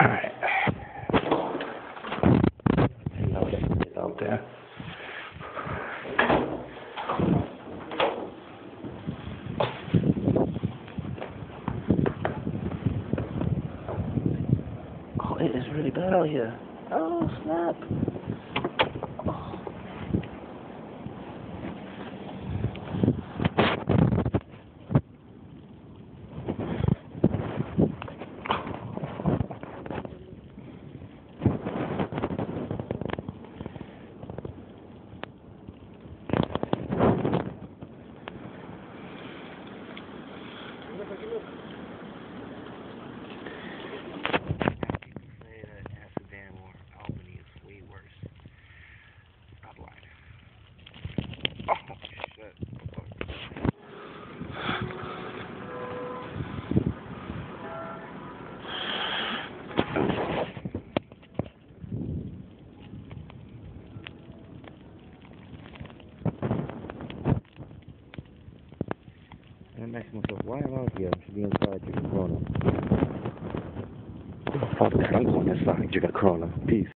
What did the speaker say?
Alright. Get out there. Oh, it is really bad out here. Oh, snap. I'm asking myself, why am I out here? I should be inside drinking Corona. Oh, fuck that, I'm going inside drinking Corona. Peace.